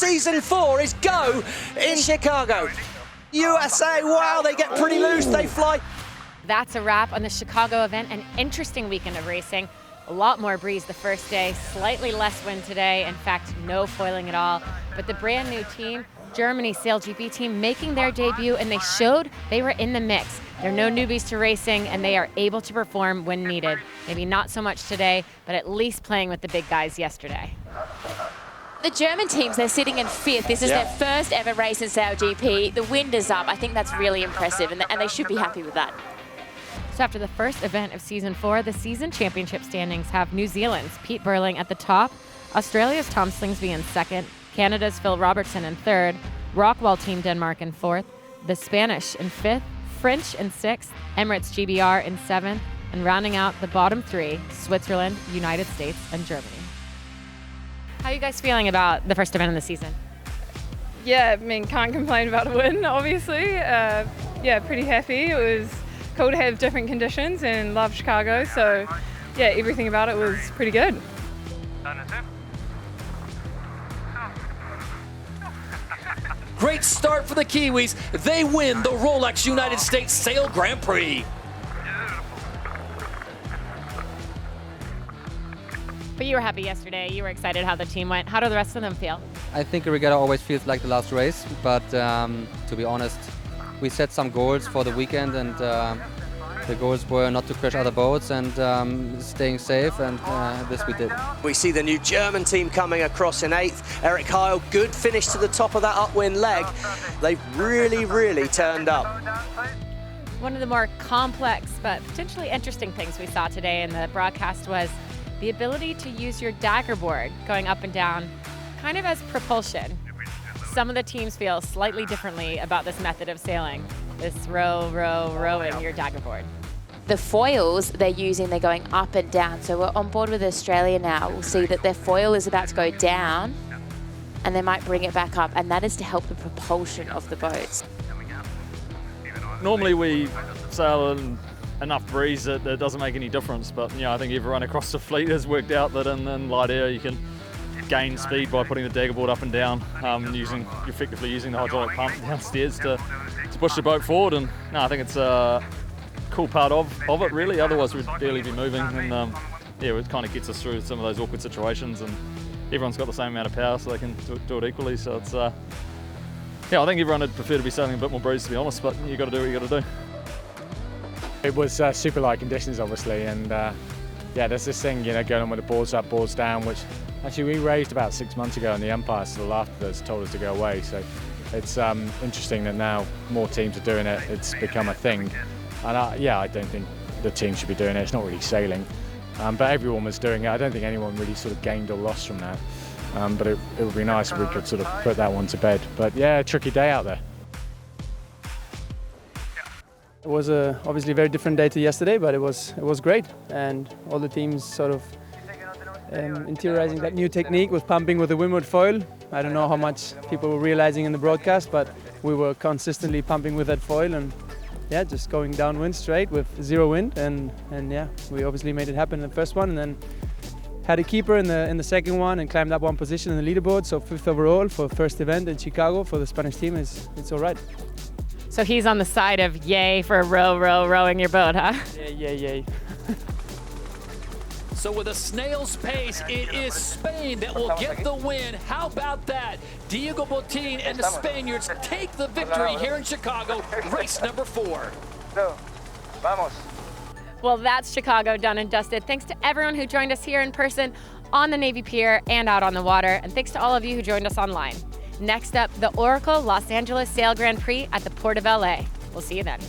Season 4 is go in Chicago. USA, wow, they get pretty loose, they fly. That's a wrap on the Chicago event. An interesting weekend of racing. A lot more breeze the first day, slightly less wind today. In fact, no foiling at all. But the brand new team, Germany SailGP Team, making their debut, and they showed they were in the mix. They're no newbies to racing, and they are able to perform when needed. Maybe not so much today, but at least playing with the big guys yesterday. The German teams, they're sitting in 5th. This is their first ever race in SailGP. The wind is up. I think that's really impressive, and they should be happy with that. So after the first event of Season 4, the season championship standings have New Zealand's Pete Burling at the top, Australia's Tom Slingsby in 2nd, Canada's Phil Robertson in 3rd, Rockwall Team Denmark in 4th, the Spanish in 5th, French in 6th, Emirates GBR in 7th, and rounding out the bottom 3, Switzerland, United States, and Germany. How are you guys feeling about the first event of the season? Yeah, I mean, can't complain about a win, obviously. Yeah, pretty happy. It was cool to have different conditions and love Chicago, so yeah, everything about it was pretty good. Great start for the Kiwis. They win the Rolex United States Sail Grand Prix. But you were happy yesterday. You were excited how the team went. How do the rest of them feel? I think a regatta always feels like the last race, but to be honest, we set some goals for the weekend, and the goals were not to crash other boats and staying safe, and this we did. We see the new German team coming across in 8th. Eric Heil, good finish to the top of that upwind leg. They've really, really turned up. One of the more complex but potentially interesting things we saw today in the broadcast was the ability to use your dagger board going up and down kind of as propulsion. Some of the teams feel slightly differently about this method of sailing, this rowing your dagger board. The foils they're using, they're going up and down. So we're on board with Australia now. We'll see that their foil is about to go down, and they might bring it back up, and that is to help the propulsion of the boats. Normally we sail in enough breeze that it doesn't make any difference, but you know, I think everyone across the fleet has worked out that in light air you can gain speed by putting the dagger board up and down, effectively using the hydraulic pump downstairs to push the boat forward. And no, I think it's a cool part of it really, otherwise we'd barely be moving, and yeah, it kind of gets us through some of those awkward situations, and everyone's got the same amount of power so they can do it equally. So it's yeah, I think everyone would prefer to be sailing a bit more breeze, to be honest, but you got to do what you got to do. It was super light conditions, obviously, and yeah, there's this thing, you know, going on with the boards up, boards down, which actually we raised about 6 months ago, and the umpire still after us told us to go away. So it's interesting that now more teams are doing it. It's become a thing, and yeah, I don't think the team should be doing it. It's not really sailing, but everyone was doing it. I don't think anyone really sort of gained or lost from that. But it would be nice if we could sort of put that one to bed. But yeah, a tricky day out there. It was obviously a very different day to yesterday, but it was great, and all the teams sort of interiorizing that new technique with pumping with the windward foil. I don't know how much people were realizing in the broadcast, but we were consistently pumping with that foil, and yeah, just going downwind straight with zero wind, and yeah, we obviously made it happen in the first one, and then had a keeper in the second one and climbed up one position in the leaderboard. So 5th overall for first event in Chicago for the Spanish team it's all right. So he's on the side of yay for rowing your boat, huh? Yay. So with a snail's pace, it is Spain that will get the win. How about that? Diego Botín and the Spaniards take the victory here in Chicago, race number 4. Well, that's Chicago done and dusted. Thanks to everyone who joined us here in person on the Navy Pier and out on the water. And thanks to all of you who joined us online. Next up, the Oracle Los Angeles Sail Grand Prix at the Port of LA. We'll see you then.